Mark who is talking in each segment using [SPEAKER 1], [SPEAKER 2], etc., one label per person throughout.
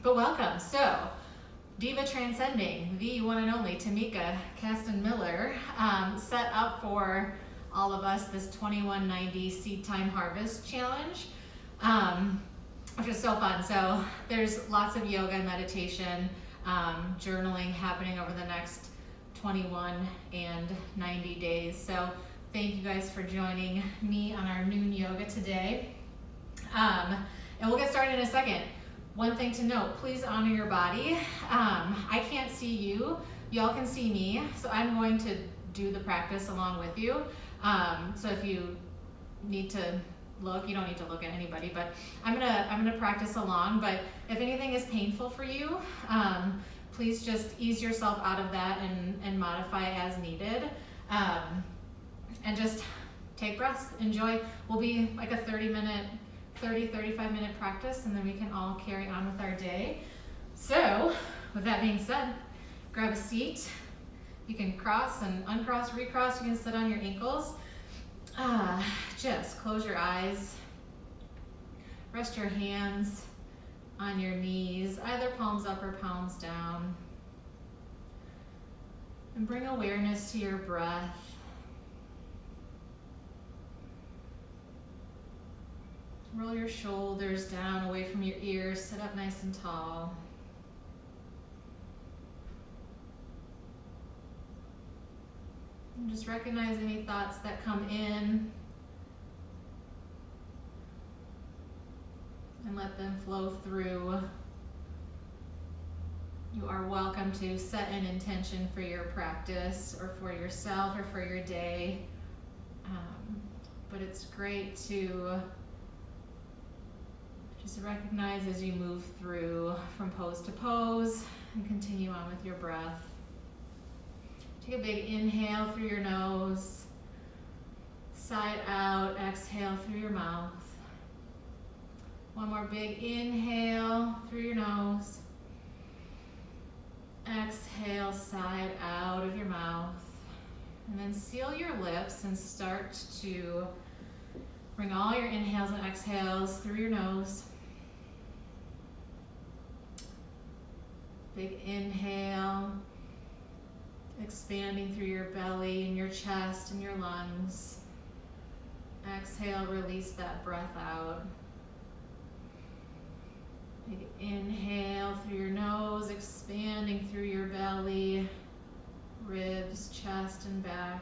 [SPEAKER 1] But welcome. So, Diva Transcending, the one and only Tamika Caston-Miller, set up for all of us this 2190 Seed Time Harvest Challenge, which is so fun. So, there's lots of yoga and meditation, journaling happening over the next 21 and 90 days. So, thank you guys for joining me on our noon yoga today. And we'll get started in a second. One thing to note, please honor your body. I can't see you, y'all can see me, so I'm going to do the practice along with you. So if you need to look, you don't need to look at anybody, but I'm gonna practice along. But if anything is painful for you, please just ease yourself out of that and modify as needed. And just take breaths, enjoy. We'll be like a 35 minute practice, and then we can all carry on with our day. So with that being said, grab a seat. You can cross and uncross, recross. You can sit on your ankles. Just close your eyes. Rest your hands on your knees, either palms up or palms down. And bring awareness to your breath. Roll your shoulders down away from your ears. Sit up nice and tall. And just recognize any thoughts that come in and let them flow through. You are welcome to set an intention for your practice or for yourself or for your day. But it's great to just recognize as you move through from pose to pose and continue on with your breath. Take a big inhale through your nose, side out, exhale through your mouth. One more big inhale through your nose, exhale, side out of your mouth. And then seal your lips and start to bring all your inhales and exhales through your nose. Big inhale, expanding through your belly and your chest and your lungs. Exhale, release that breath out. Big inhale through your nose, expanding through your belly, ribs, chest, and back.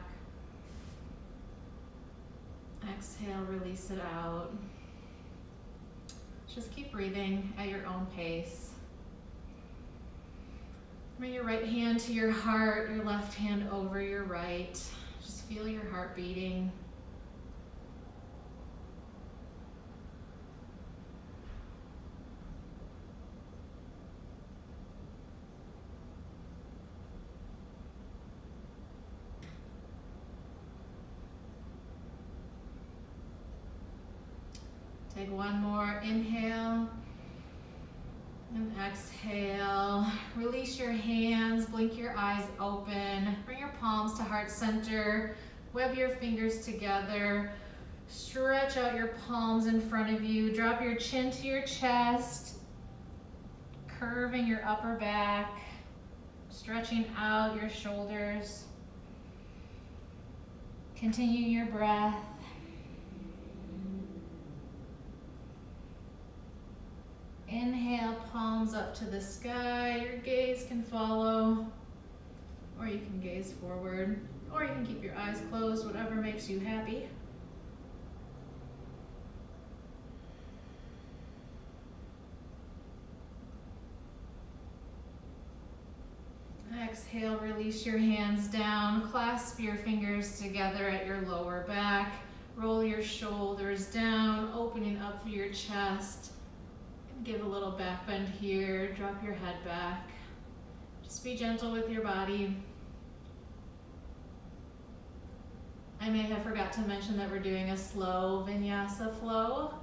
[SPEAKER 1] Exhale, release it out. Just keep breathing at your own pace. Bring your right hand to your heart, your left hand over your right. Just feel your heart beating. Take one more inhale and exhale. Release your hands, blink your eyes open. Bring your palms to heart center. Web your fingers together. Stretch out your palms in front of you. Drop your chin to your chest. Curving your upper back. Stretching out your shoulders. Continue your breath. Inhale, palms up to the sky. Your gaze can follow, or you can gaze forward, or you can keep your eyes closed, whatever makes you happy. Exhale, release your hands down. Clasp your fingers together at your lower back. Roll your shoulders down, opening up through your chest. Give a little back bend here, drop your head back. Just be gentle with your body. I may have forgot to mention that we're doing a slow vinyasa flow.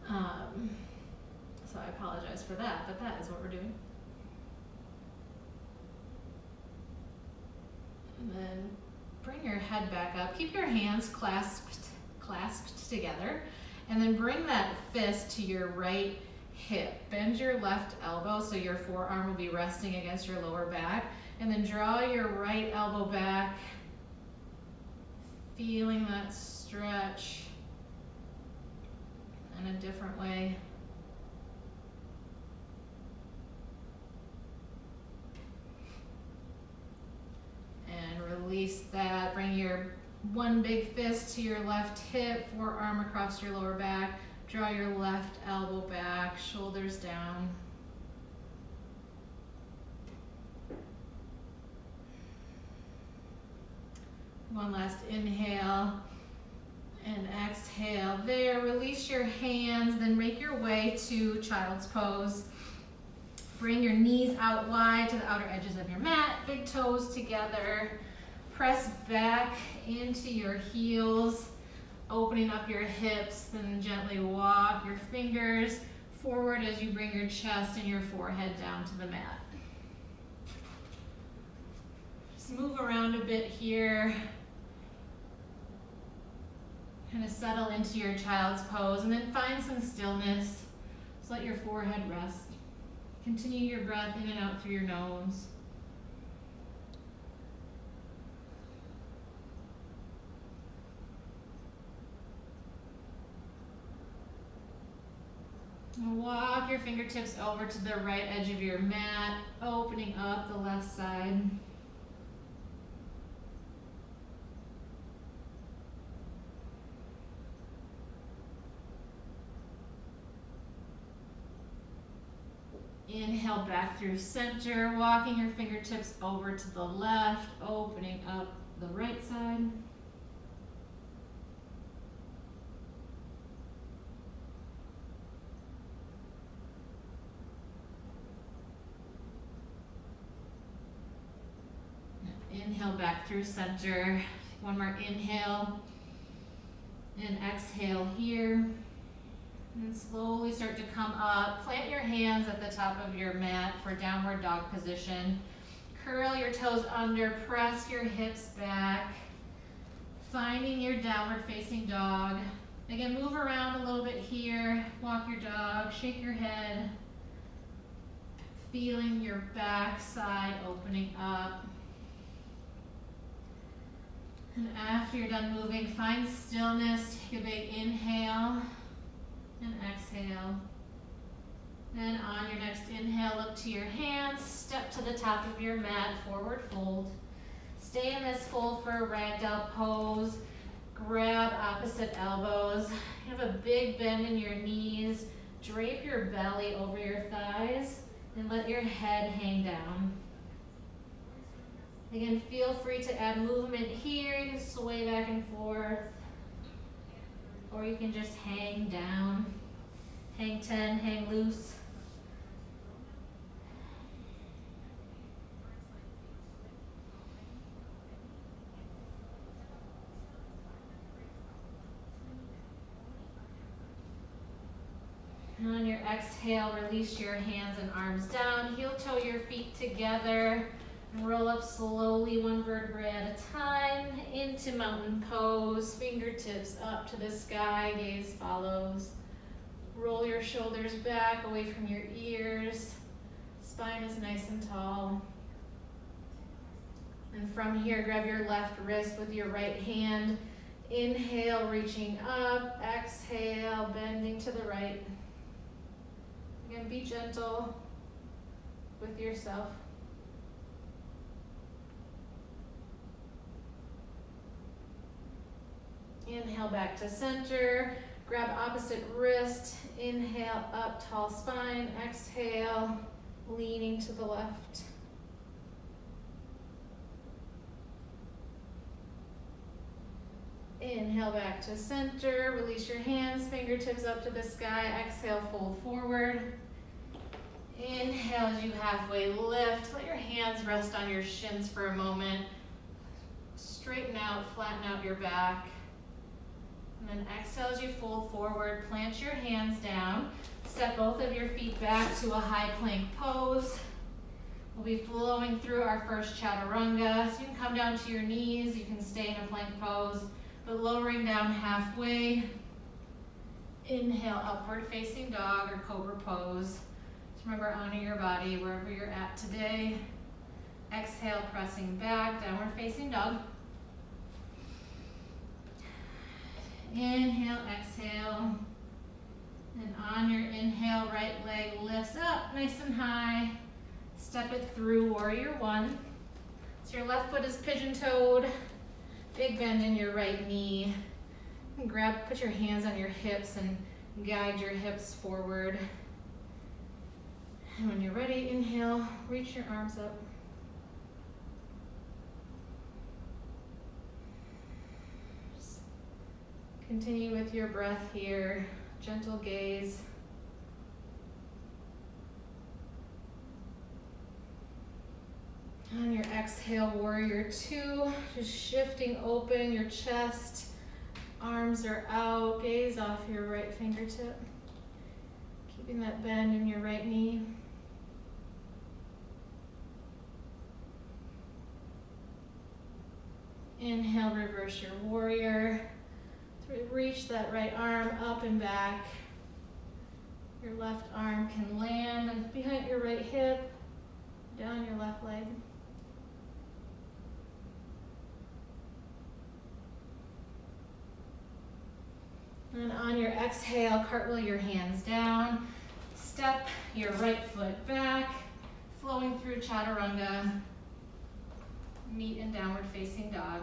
[SPEAKER 1] So I apologize for that, but that is what we're doing. And then bring your head back up. Keep your hands clasped together. And then bring that fist to your right hip. Bend your left elbow so your forearm will be resting against your lower back, and then draw your right elbow back, feeling that stretch in a different way. And release that. Bring your one big fist to your left hip, forearm across your lower back. Draw your left elbow back, shoulders down. One last inhale and exhale there. Release your hands, then make your way to child's pose. Bring your knees out wide to the outer edges of your mat, big toes together. Press back into your heels, opening up your hips, then gently walk your fingers forward as you bring your chest and your forehead down to the mat. Just move around a bit here. Kind of settle into your child's pose, and then find some stillness. Just let your forehead rest. Continue your breath in and out through your nose. Walk your fingertips over to the right edge of your mat, opening up the left side. Inhale back through center, walking your fingertips over to the left, opening up the right side. Inhale back through center. One more inhale and exhale here. And slowly start to come up. Plant your hands at the top of your mat for downward dog position. Curl your toes under, press your hips back. Finding your downward facing dog. Again, move around a little bit here. Walk your dog, shake your head. Feeling your back side opening up. And after you're done moving, find stillness. Take a big inhale and exhale. Then on your next inhale, look to your hands, step to the top of your mat, forward fold. Stay in this fold for a ragdoll pose. Grab opposite elbows. You have a big bend in your knees. Drape your belly over your thighs and let your head hang down. Again, feel free to add movement here. You can sway back and forth, or you can just hang down. Hang 10, hang loose. And on your exhale, release your hands and arms down. Heel toe your feet together. Roll up slowly, one vertebrae at a time, into mountain pose, fingertips up to the sky, gaze follows. Roll your shoulders back, away from your ears. Spine is nice and tall. And from here, grab your left wrist with your right hand. Inhale, reaching up. Exhale, bending to the right. Again, be gentle with yourself. Inhale back to center, grab opposite wrist, inhale up, tall spine, exhale, leaning to the left. Inhale back to center, release your hands, fingertips up to the sky, exhale, fold forward. Inhale as you halfway lift, let your hands rest on your shins for a moment. Straighten out, flatten out your back. And then exhale as you fold forward, plant your hands down, step both of your feet back to a high plank pose. We'll be flowing through our first chaturanga, so you can come down to your knees, you can stay in a plank pose, but lowering down halfway. Inhale, upward facing dog or cobra pose. Just remember, honor your body wherever you're at today. Exhale, pressing back, downward facing dog. Inhale, exhale. And on your inhale, right leg lifts up nice and high. Step it through, warrior one. So your left foot is pigeon-toed. Big bend in your right knee. Put your hands on your hips and guide your hips forward. And when you're ready, inhale, reach your arms up. Just continue with your breath here, gentle gaze. On your exhale, warrior two, just shifting open your chest. Arms are out, gaze off your right fingertip. Keeping that bend in your right knee. Inhale, reverse your warrior. Reach that right arm up and back. Your left arm can land behind your right hip, down your left leg. And on your exhale, cartwheel your hands down. Step your right foot back, flowing through chaturanga. Meet in downward facing dog.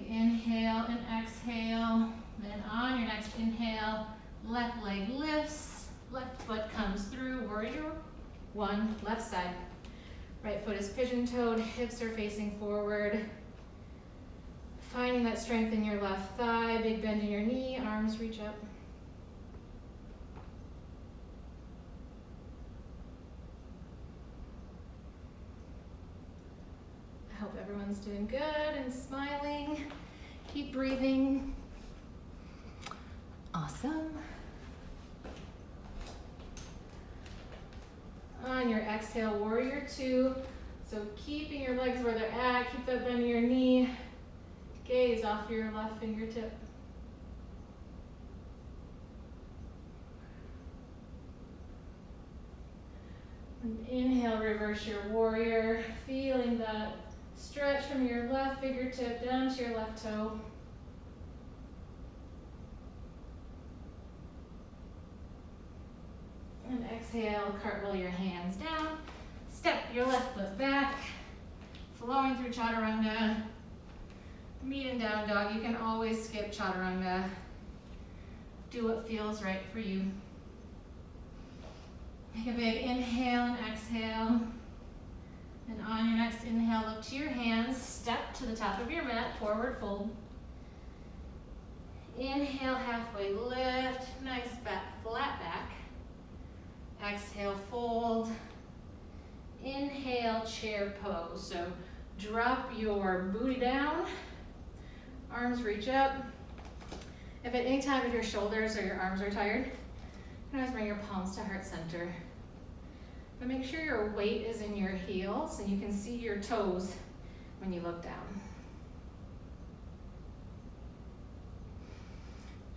[SPEAKER 1] Inhale and exhale. Then on your next inhale, left leg lifts, left foot comes through, warrior one, left side. Right foot is pigeon-toed, hips are facing forward. Finding that strength in your left thigh, big bend in your knee, arms reach up. I hope everyone's doing good and smiling. Keep breathing. Awesome. On your exhale, warrior two. So keeping your legs where they're at, keep that bend in your knee. Gaze off your left fingertip. And inhale, reverse your warrior. Feeling that stretch from your left fingertip down to your left toe. And exhale, cartwheel your hands down. Step your left foot back, flowing through chaturanga. Meet in down dog. You can always skip chaturanga. Do what feels right for you. Take a big inhale and exhale. And on your next inhale, look to your hands. Step to the top of your mat, forward fold. Inhale, halfway lift. Nice back, flat back. Exhale, fold. Inhale, chair pose. So drop your booty down. Arms reach up. If at any time if your shoulders or your arms are tired, you can always bring your palms to heart center. But make sure your weight is in your heels and you can see your toes when you look down.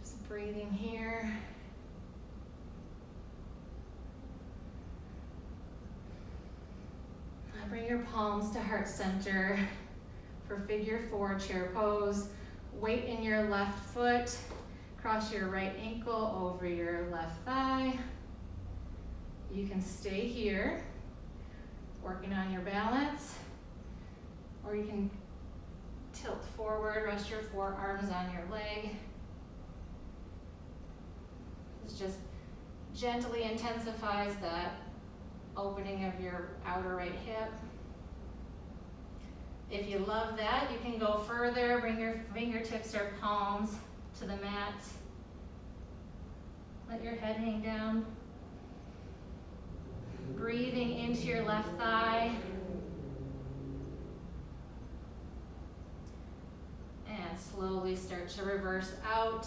[SPEAKER 1] Just breathing here. Bring your palms to heart center for figure four chair pose. Weight in your left foot. Cross your right ankle over your left thigh. You can stay here, working on your balance, or you can tilt forward, rest your forearms on your leg. This just gently intensifies that opening of your outer right hip. If you love that, you can go further, bring your fingertips or palms to the mat. Let your head hang down. Breathing into your left thigh. And slowly start to reverse out.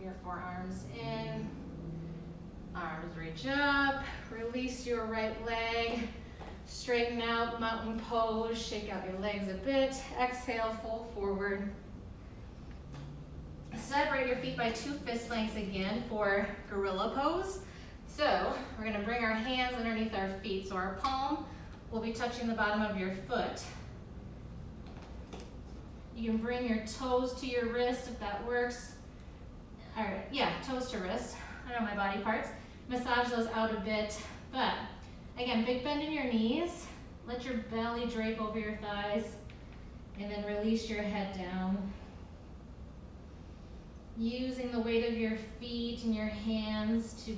[SPEAKER 1] Your forearms in. Arms reach up. Release your right leg. Straighten out, mountain pose, shake out your legs a bit. Exhale, fold forward. Separate your feet by 2 fist lengths again for gorilla pose. So we're gonna bring our hands underneath our feet. So our palm will be touching the bottom of your foot. You can bring your toes to your wrist if that works. All right, yeah, toes to wrist. I know my body parts. Massage those out a bit, but again, big bend in your knees. Let your belly drape over your thighs, and then release your head down. Using the weight of your feet and your hands to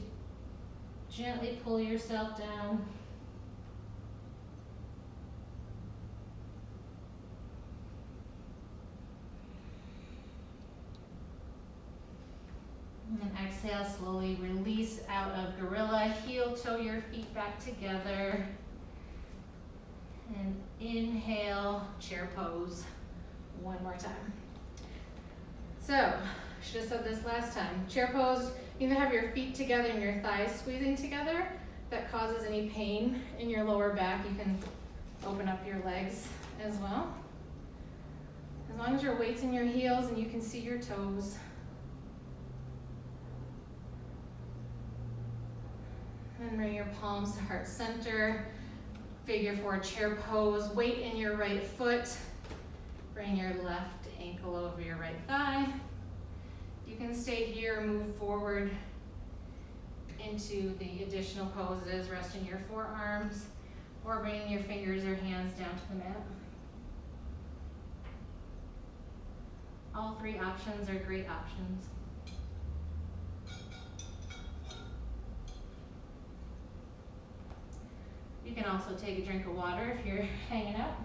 [SPEAKER 1] gently pull yourself down. And then exhale, slowly release out of gorilla. Heel toe your feet back together. And inhale, chair pose. One more time. So, should have said this last time. Chair pose, you either have your feet together and your thighs squeezing together. If that causes any pain in your lower back, you can open up your legs as well. As long as your weight's in your heels and you can see your toes. And bring your palms to heart center. Figure 4 chair pose. Weight in your right foot. Bring your left ankle over your right thigh. You can stay here, move forward into the additional poses, resting your forearms, or bringing your fingers or hands down to the mat. All 3 options are great options. You can also take a drink of water if you're hanging out.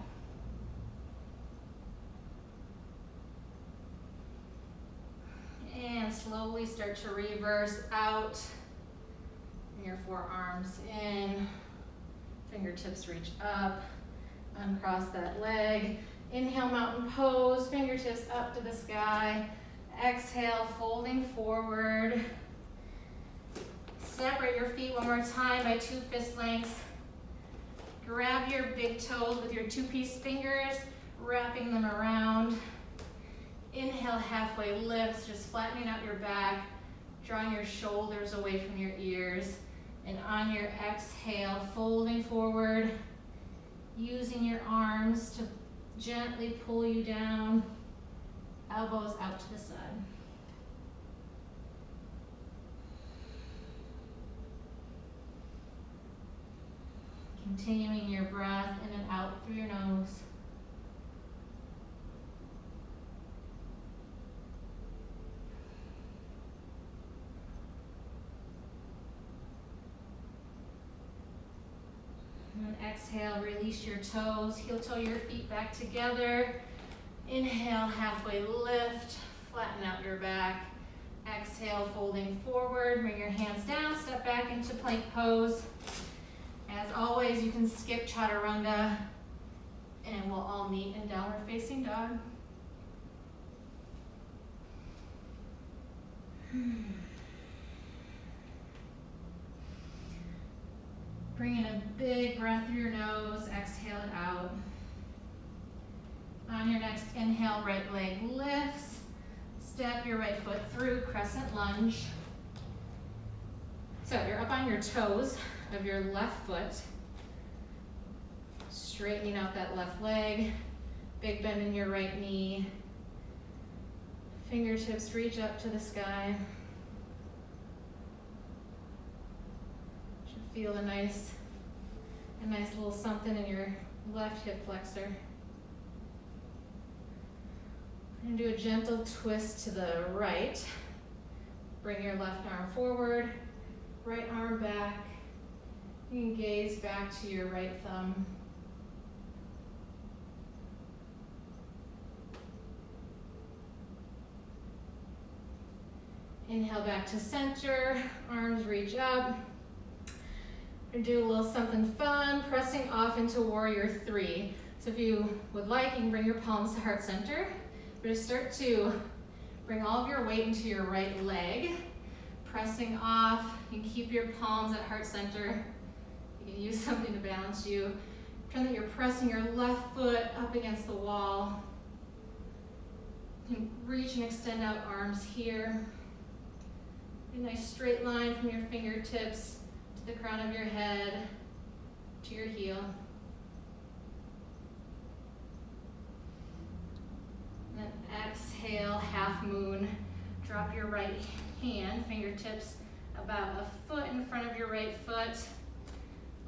[SPEAKER 1] And slowly start to reverse out. Bring your forearms in. Fingertips reach up. Uncross that leg. Inhale, mountain pose. Fingertips up to the sky. Exhale, folding forward. Separate your feet one more time by 2 fist lengths. Grab your big toes with your 2-piece fingers, wrapping them around. Inhale, halfway lifts, just flattening out your back, drawing your shoulders away from your ears. And on your exhale, folding forward, using your arms to gently pull you down, elbows out to the side. Continuing your breath in and out through your nose. And exhale, release your toes, heel toe your feet back together. Inhale, halfway lift, flatten out your back. Exhale, folding forward, bring your hands down, step back into plank pose. As always, you can skip chaturanga, and we'll all meet in downward facing dog. Bring in a big breath through your nose, exhale it out. On your next inhale, right leg lifts. Step your right foot through, crescent lunge. So you're up on your toes of your left foot, straightening out that left leg, big bend in your right knee, fingertips reach up to the sky. Should feel a nice little something in your left hip flexor. I'm gonna do a gentle twist to the right. Bring your left arm forward, right arm back. You can gaze back to your right thumb. Inhale back to center, arms reach up. We're gonna do a little something fun, pressing off into warrior 3. So if you would like, you can bring your palms to heart center. But just start to bring all of your weight into your right leg, pressing off. You can keep your palms at heart center. You can use something to balance you. Pretend that you're pressing your left foot up against the wall. You can reach and extend out arms here. A nice straight line from your fingertips to the crown of your head, to your heel. And then exhale, half moon. Drop your right hand, fingertips about a foot in front of your right foot.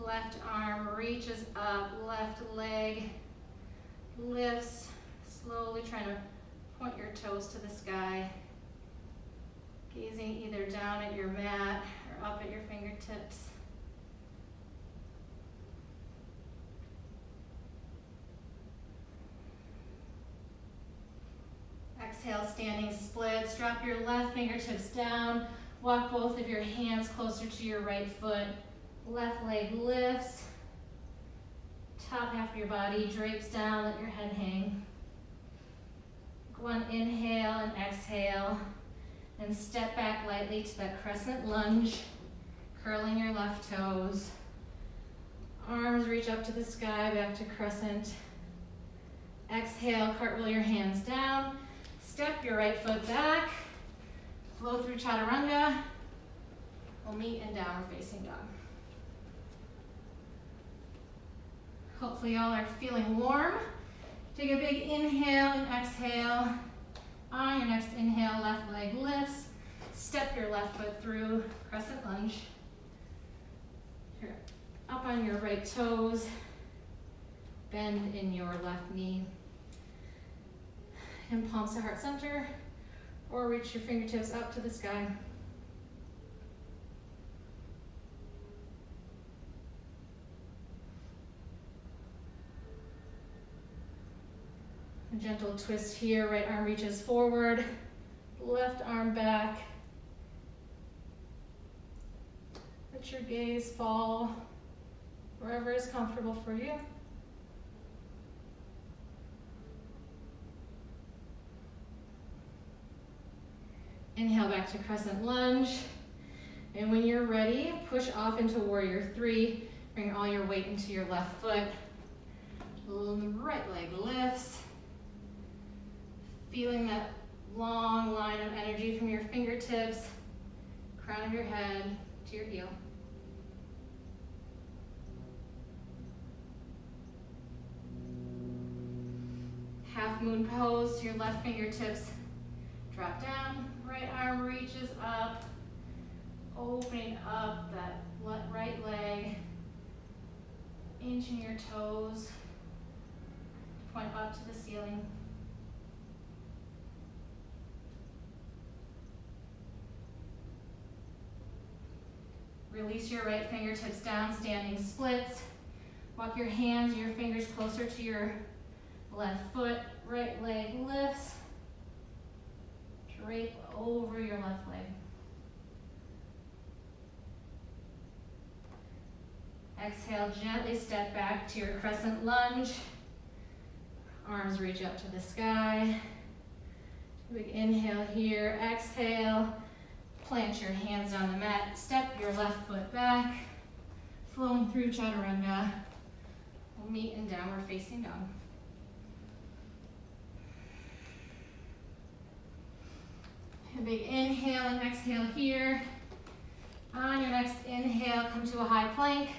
[SPEAKER 1] Left arm reaches up, left leg lifts, slowly trying to point your toes to the sky. Gazing either down at your mat or up at your fingertips. Exhale, standing splits. Drop your left fingertips down. Walk both of your hands closer to your right foot. Left leg lifts. Top half of your body drapes down, let your head hang. One inhale and exhale. And step back lightly to that crescent lunge, curling your left toes. Arms reach up to the sky, back to crescent. Exhale, cartwheel your hands down. Step your right foot back. Flow through chaturanga. We'll meet in downward facing dog. Hopefully y'all are feeling warm. Take a big inhale and exhale. On your next inhale, left leg lifts. Step your left foot through, crescent lunge. You're up on your right toes. Bend in your left knee. And palms to heart center, or reach your fingertips up to the sky. A gentle twist here, right arm reaches forward, left arm back. Let your gaze fall wherever is comfortable for you. Inhale back to crescent lunge. And when you're ready, push off into warrior three. Bring all your weight into your left foot. Right leg lifts. Feeling that long line of energy from your fingertips, crown of your head to your heel. Half moon pose, your left fingertips drop down, right arm reaches up, opening up that right leg, inching your toes, point up to the ceiling. Release your right fingertips down, standing splits. Walk your hands and your fingers closer to your left foot, right leg lifts. Drape over your left leg. Exhale, gently step back to your crescent lunge. Arms reach up to the sky. Big inhale here, exhale. Plant your hands on the mat. Step your left foot back. Flowing through chaturanga. We'll meet in downward facing dog. A big inhale and exhale here. On your next inhale, come to a high plank.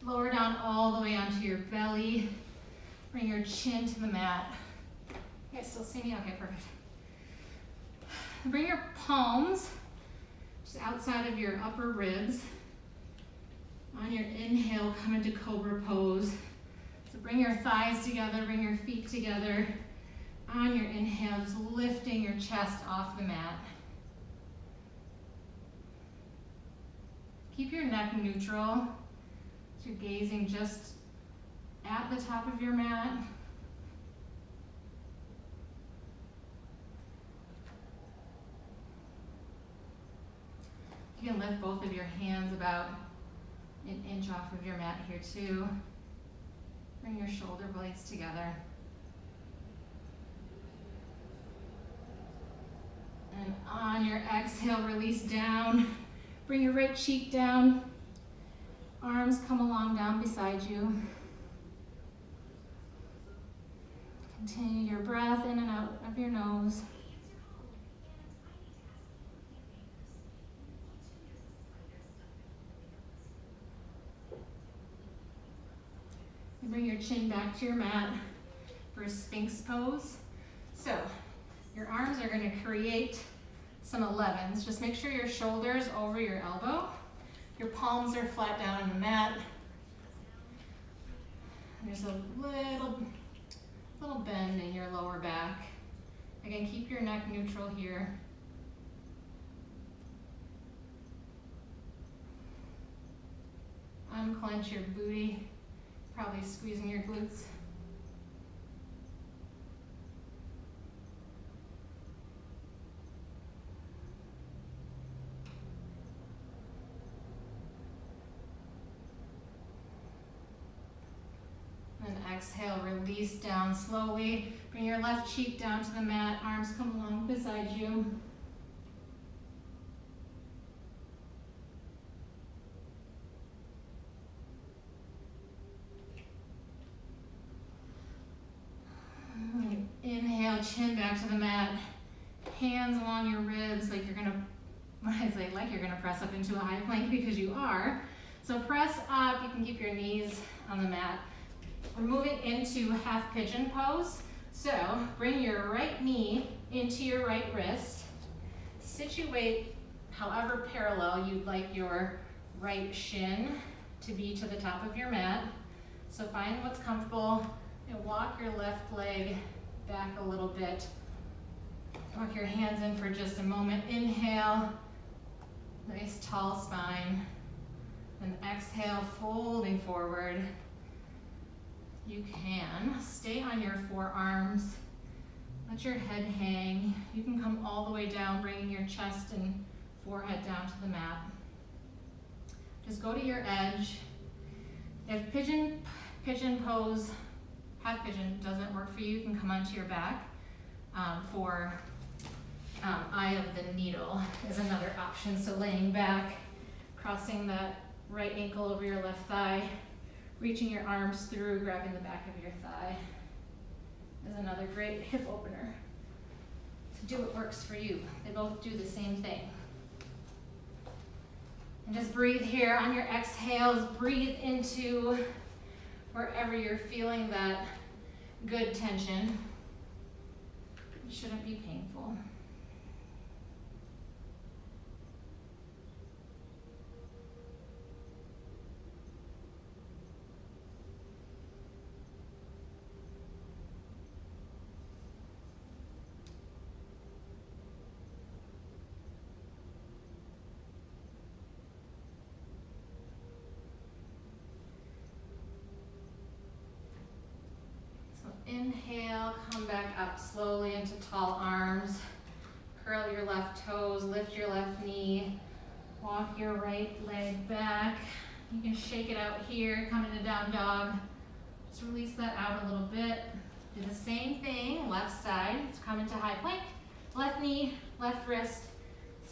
[SPEAKER 1] Lower down all the way onto your belly. Bring your chin to the mat. You guys still see me? Okay, perfect. Bring your palms just outside of your upper ribs. On your inhale, come into cobra pose. So bring your thighs together, bring your feet together. On your inhale, just lifting your chest off the mat. Keep your neck neutral. So you're gazing just at the top of your mat. You can lift both of your hands about an inch off of your mat here too. Bring your shoulder blades together. And on your exhale, release down. Bring your right cheek down. Arms come along down beside you. Continue your breath in and out of your nose. And bring your chin back to your mat for a Sphinx pose. So your arms are going to create some 11s. Just make sure your shoulders over your elbow. Your palms are flat down on the mat. There's a little bend in your lower back. Again, keep your neck neutral here. Unclench your booty, probably squeezing your glutes. And exhale, release down slowly. Bring your left cheek down to the mat, arms come along beside you. Inhale, chin back to the mat, hands along your ribs like you're gonna, when I say like you're gonna press up into a high plank, because you are. So press up, you can keep your knees on the mat. We're moving into half pigeon pose. So bring your right knee into your right wrist. Situate however parallel you'd like your right shin to be to the top of your mat. So find what's comfortable and walk your left leg back a little bit. Walk your hands in for just a moment. Inhale, nice tall spine. Then exhale, folding forward. You can stay on your forearms. Let your head hang. You can come all the way down, bringing your chest and forehead down to the mat. Just go to your edge. If pigeon pose, half pigeon doesn't work for you, you can come onto your back. For eye of the needle is another option. So laying back, crossing that right ankle over your left thigh, reaching your arms through, grabbing the back of your thigh is another great hip opener. So do what works for you. They both do the same thing. And just breathe here on your exhales. Breathe into wherever you're feeling that good tension. It shouldn't be painful. Inhale, come back up slowly into tall arms. Curl your left toes, lift your left knee, walk your right leg back. You can shake it out here, come into down dog. Just release that out a little bit. Do the same thing, left side. Let's come into high plank. Left knee, left wrist.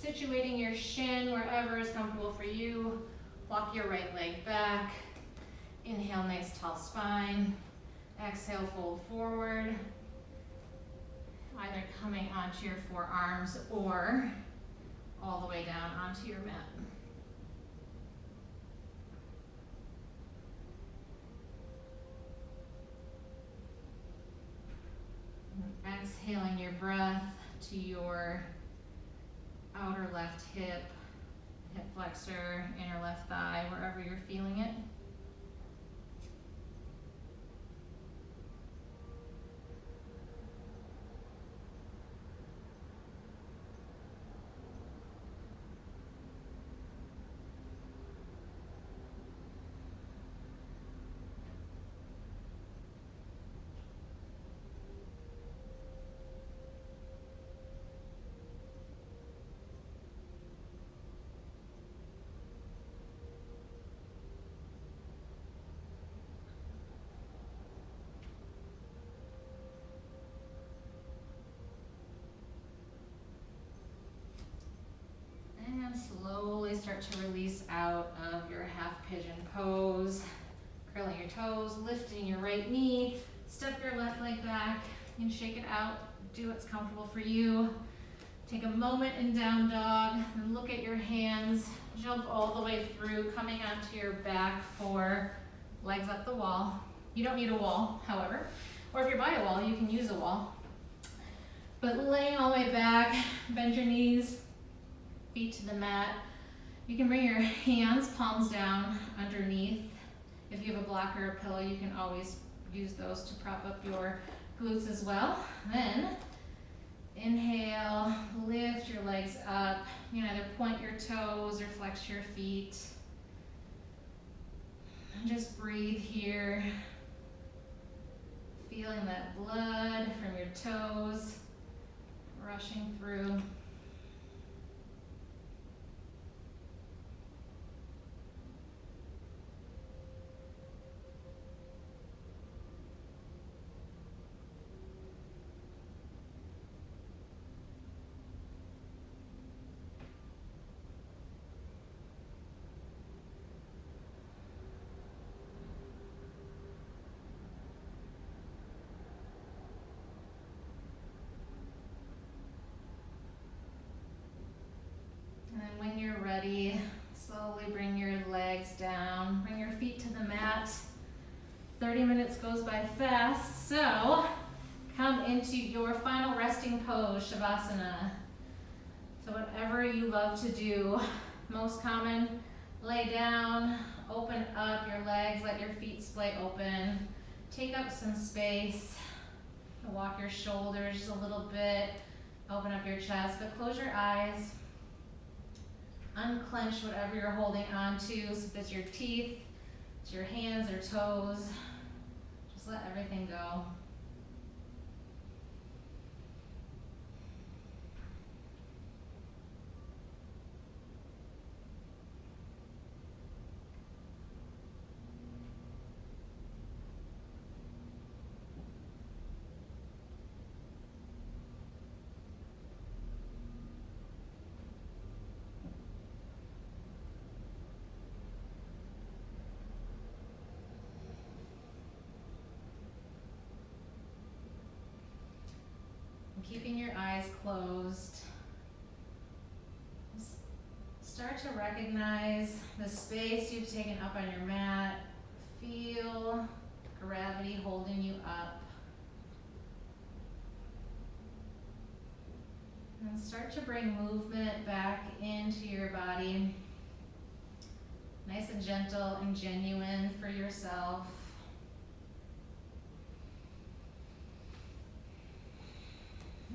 [SPEAKER 1] Situating your shin wherever is comfortable for you. Walk your right leg back. Inhale, nice tall spine. Exhale, fold forward, either coming onto your forearms or all the way down onto your mat. And exhaling your breath to your outer left hip, hip flexor, inner left thigh, wherever you're feeling it. And slowly start to release out of your half pigeon pose. Curling your toes, lifting your right knee, step your left leg back, You can shake it out, do what's comfortable for you. Take a moment in down dog and look at your hands. Jump all the way through, coming onto your back for legs up the wall. You don't need a wall, however, or if you're by a wall, you can use a wall. But laying all the way back, bend your knees, feet to the mat. You can bring your hands, palms down underneath. If you have a block or a pillow, you can always use those to prop up your glutes as well. Then, inhale, lift your legs up. You can either point your toes or flex your feet. And just breathe here. Feeling that blood from your toes rushing through. And then when you're ready, slowly bring your legs down, bring your feet to the mat. 30 minutes goes by fast, so come into your final resting pose, Shavasana. So whatever you love to do, most common, lay down, open up your legs, let your feet splay open, take up some space, walk your shoulders just a little bit, open up your chest, but close your eyes. Unclench whatever you're holding on to, so if it's your teeth, it's your hands or toes, just let everything go. Keeping your eyes closed, start to recognize the space you've taken up on your mat. Feel gravity holding you up. And start to bring movement back into your body. Nice and gentle and genuine for yourself.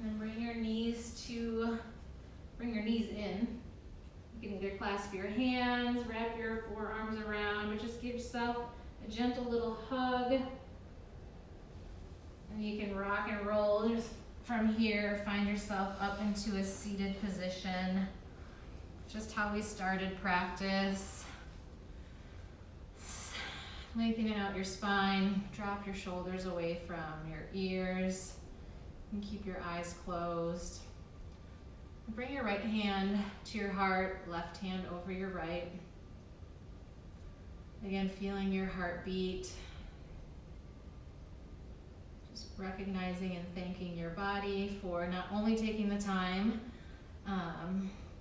[SPEAKER 1] And bring your knees in. You can either clasp your hands, wrap your forearms around, or just give yourself a gentle little hug. And you can rock and roll just from here, find yourself up into a seated position. Just how we started practice. Lengthening out your spine, drop your shoulders away from your ears. And keep your eyes closed. Bring your right hand to your heart, left hand over your right. Again, feeling your heartbeat. Just recognizing and thanking your body for not only taking the time,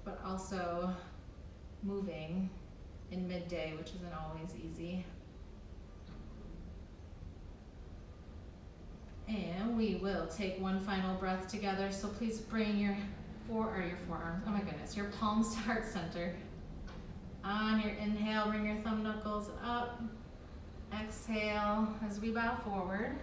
[SPEAKER 1] but also moving in midday, which isn't always easy. And we will take one final breath together. So please bring your forearms, oh my goodness, your palms to heart center. On your inhale, bring your thumb knuckles up. Exhale as we bow forward.